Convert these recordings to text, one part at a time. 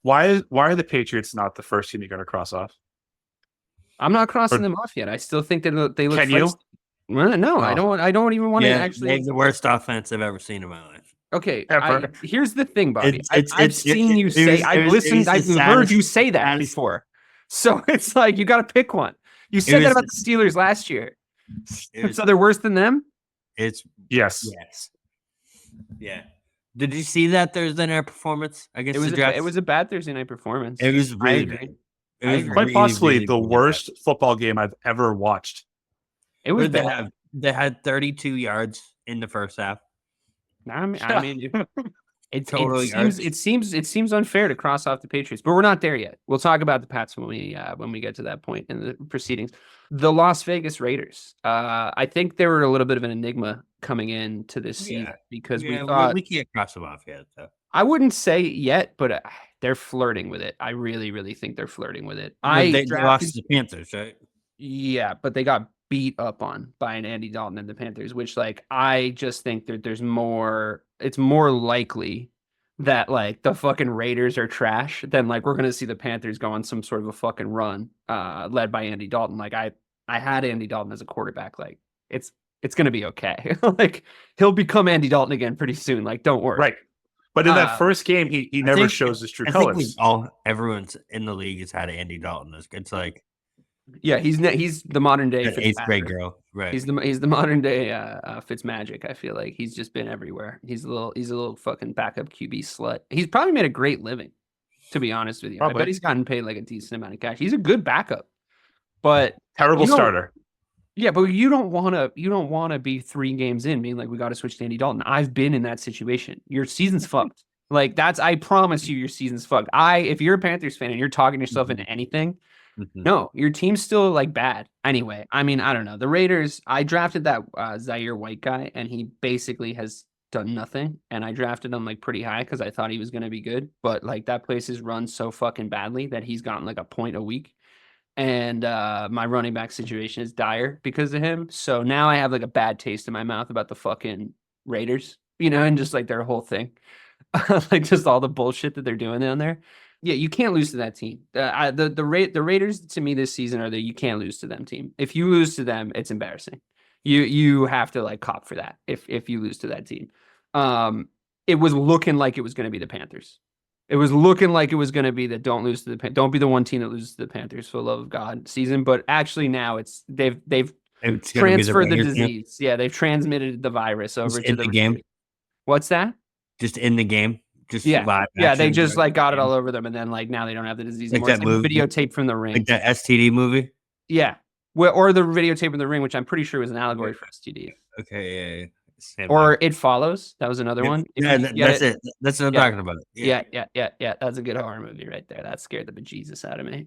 Why are the Patriots not the first team you're going to cross off? I'm not crossing Or them off yet. I still think that they look can you? feisty. Well, no, I Oh, don't. I don't even want to Yeah, they actually. have the worst offense I've ever seen in my life. Okay, ever. here's the thing, Bobby. It's I've it's I've it's it, seen it, you it say. was it I've was it listened. was the I've heard you saddest say that saddest. before. So it's like you got to pick one. You It said that was about the Steelers last year. it was So they're worse than them. it's Yes. yes. Yeah. Did you see that Thursday night performance It against the was it Jets? was a bad Thursday night performance. It was I really agree. bad. It I was agree. Quite really, possibly really, the really bad. worst football game I've ever watched. It was What did they bad. have? They had 32 yards in the first half. I mean, Total yards. it seems unfair to cross off the Patriots, but we're not there yet. We'll talk about the Pats when we get to that point in the proceedings. The Las Vegas Raiders. I think they were a little bit of an enigma coming into this season because we thought we can't cross them off yet, though. I wouldn't say yet, but they're flirting with it. I really, really think they're flirting with it. They lost to the Panthers, right? Yeah, but they got beat up on by an Andy Dalton and the Panthers, which like I just think that there's more. It's more likely that like the fucking Raiders are trash than like we're gonna see the Panthers go on some sort of a fucking run, led by Andy Dalton. Like I had Andy Dalton as a quarterback. Like it's gonna be okay. Like he'll become Andy Dalton again pretty soon. Like don't worry. Right. But in that first game, he never shows his true colors. Everyone's in the league has had Andy Dalton. It's like Yeah, he's the modern day an eighth grade girl, right? He's the modern day Fitzmagic. I feel like he's just been everywhere. He's a little fucking backup QB slut. He's probably made a great living, to be honest with you. Probably. I bet he's gotten paid like a decent amount of cash. He's a good backup, but Terrible starter. Yeah, but you don't want to be 3 games in being like we got to switch to Andy Dalton. I've been in that situation. Your season's fucked. Like I promise you, your season's fucked. If you're a Panthers fan and you're talking yourself into anything. No, your team's still like bad. Anyway, I mean, I don't know. The Raiders, I drafted that Zaire White guy, and he basically has done nothing. And I drafted him like pretty high because I thought he was going to be good. But like that place is run so fucking badly that he's gotten like a point a week. And my running back situation is dire because of him. So now I have like a bad taste in my mouth about the fucking Raiders, and just like their whole thing. Like just all the bullshit that they're doing down there. Yeah, you can't lose to that team. The Raiders to me this season are the you can't lose to them team. If you lose to them, it's embarrassing. You have to like cop for that if you lose to that team. It was looking like it was going to be the Panthers. It was looking like it was going to be that don't lose to don't be the one team that loses to the Panthers for the love of God season. But actually now they've transferred the disease. Yeah, they've transmitted the virus over to the game. What's that? Just in the game. Just yeah, they just like got it all over them, and then like now they don't have the disease anymore. It's like videotape from the ring, like that STD movie. Yeah, or the videotape from the ring, which I'm pretty sure was an allegory for STD. Okay, yeah. Or It Follows. That was another one. Yeah, that's it. That's what I'm talking about. Yeah. That's a good horror movie right there. That scared the bejesus out of me.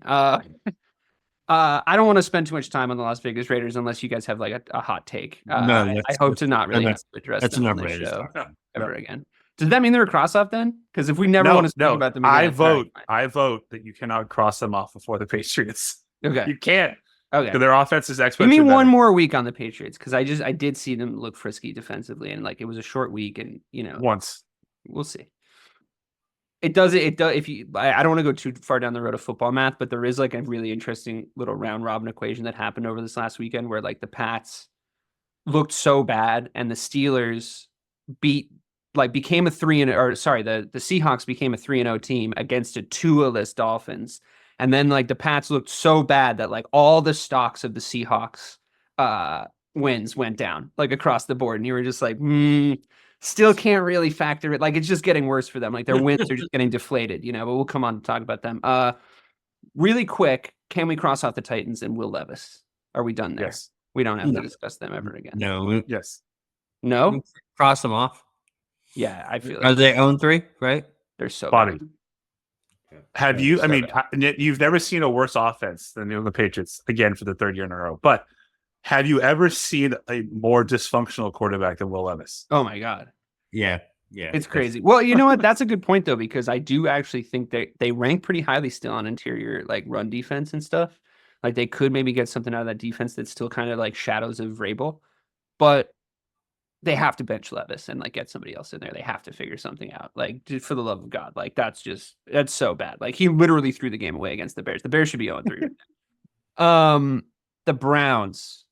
I don't want to spend too much time on the Las Vegas Raiders unless you guys have like a hot take. I hope to not really have to address them on this show ever again. Does that mean they're a cross off then? Because if we never want to speak about them again, I vote that you cannot cross them off before the Patriots. Okay. You can't. Okay. Their offense is exponentially Give me one better. more week on the Patriots because I did see them look frisky defensively and like it was a short week and once. We'll see. It does if you I don't want to go too far down the road of football math, but there is like a really interesting little round robin equation that happened over this last weekend where like the Pats looked so bad and the Steelers became a 3-0 the Seahawks became a 3-0 team against a Tua-less Dolphins. And then like the Pats looked so bad that like all the stocks of the Seahawks wins went down like across the board. And you were just like, still can't really factor it. Like it's just getting worse for them. Like their wins are just getting deflated, but we'll come on to talk about them. Really quick, can we cross out the Titans and Will Levis? Are we done there? Yes. We don't have to discuss them ever again. No. Yes. No? Cross them off. Yeah, I feel like are they 0-3, right? They're so body. Bad. Have you? I mean, you've never seen a worse offense than the New England Patriots again for the 3rd year in a row. But have you ever seen a more dysfunctional quarterback than Will Levis? Oh my God! Yeah, it's crazy. Well, you know what? That's a good point though, because I do actually think they rank pretty highly still on interior like run defense and stuff. Like they could maybe get something out of that defense that's still kind of like shadows of Vrabel, but they have to bench Levis and like get somebody else in there. They have to figure something out. Like, dude, for the love of God, like that's so bad. Like he literally threw the game away against the Bears. The Bears should be 0-3. The Browns.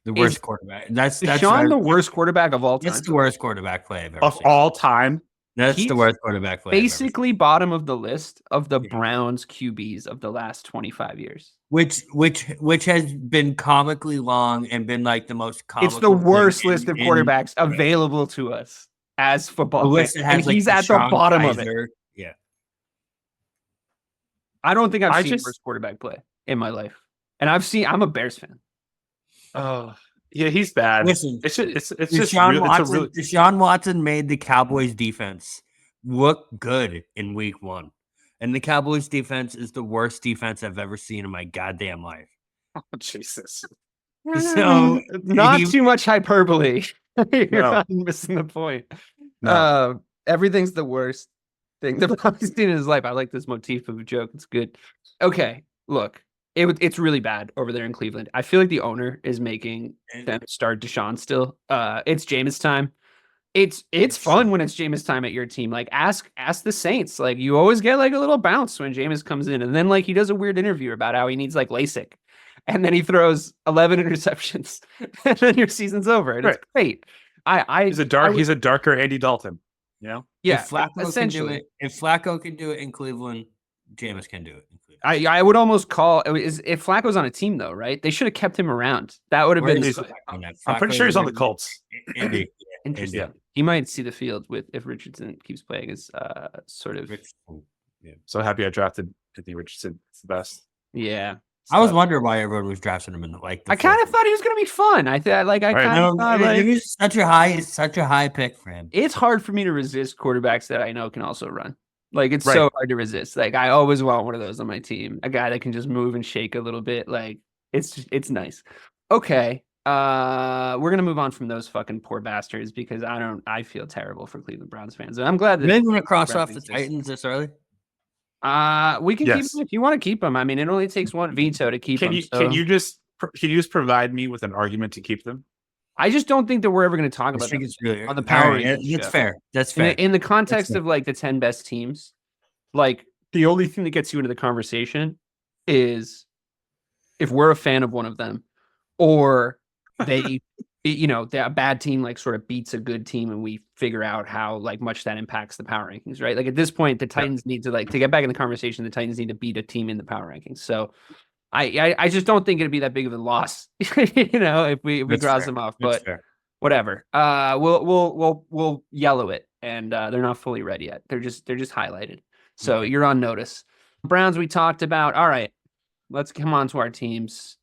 The worst quarterback. That's Deshaun the worst quarterback of all time. That's the worst quarterback play I've ever Of seen. all time. That's the worst quarterback play. Basically, bottom of the list of the Browns QBs of the last 25 years. Which has been comically long and been like the most comical. It's the worst list of quarterbacks available to us as football fans. And like he's at the bottom of it. Yeah. I don't think I've seen worst quarterback play in my life. And I'm a Bears fan. Oh, yeah, he's bad. Listen, it's just Deshaun Watson made the Cowboys defense look good in week 1. And the Cowboys defense is the worst defense I've ever seen in my goddamn life. Oh, Jesus. So not too much hyperbole. You're missing the point. No. Everything's the worst thing that Bobby's seen in his life. I like this motif of a joke. It's good. Okay, look. It's really bad over there in Cleveland. I feel like the owner is making them start Deshaun still. It's Jameis time. It's fun when it's Jameis time at your team. Like ask the Saints. Like you always get like a little bounce when Jameis comes in, and then like he does a weird interview about how he needs like LASIK, and then he throws 11 interceptions, and then your season's over, and it's great. He's a darker Andy Dalton. You know? Yeah, if Flacco can do it in Cleveland, Jameis can do it. I would almost call if Flacco's on a team though, right? They should have kept him around. That would have been. I'm pretty sure he's on the Colts. Interesting. Yeah. He might see the field if Richardson keeps playing as sort of. Yeah. So happy I drafted Anthony Richardson. It's the best. Yeah. I was wondering why everyone was drafting him in the I kind of thought he was going to be fun. I kind of thought it was such a high pick for him. It's hard for me to resist quarterbacks that I know can also run. Like it's so hard to resist. Like I always want one of those on my team. A guy that can just move and shake a little bit. Like it's nice. Okay. We're gonna move on from those fucking poor bastards because I feel terrible for Cleveland Browns fans. And I'm glad that they're gonna cross off the Titans this early. We can keep them if you want to keep them. I mean, it only takes one veto to keep them. Can you just provide me with an argument to keep them? I just don't think that we're ever going to talk about them on the power rankings. It's fair. That's fair. In the context of like the 10 best teams, like the only thing that gets you into the conversation is if we're a fan of one of them, or they, a bad team like sort of beats a good team, and we figure out how like much that impacts the power rankings, right? Like at this point, the Titans need to to get back in the conversation. The Titans need to beat a team in the power rankings. So. I just don't think it'd be that big of a loss, if we cross them off. But whatever. We'll yellow it, and they're not fully ready yet. They're just highlighted. So you're on notice. Browns we talked about. All right, let's come on to our teams.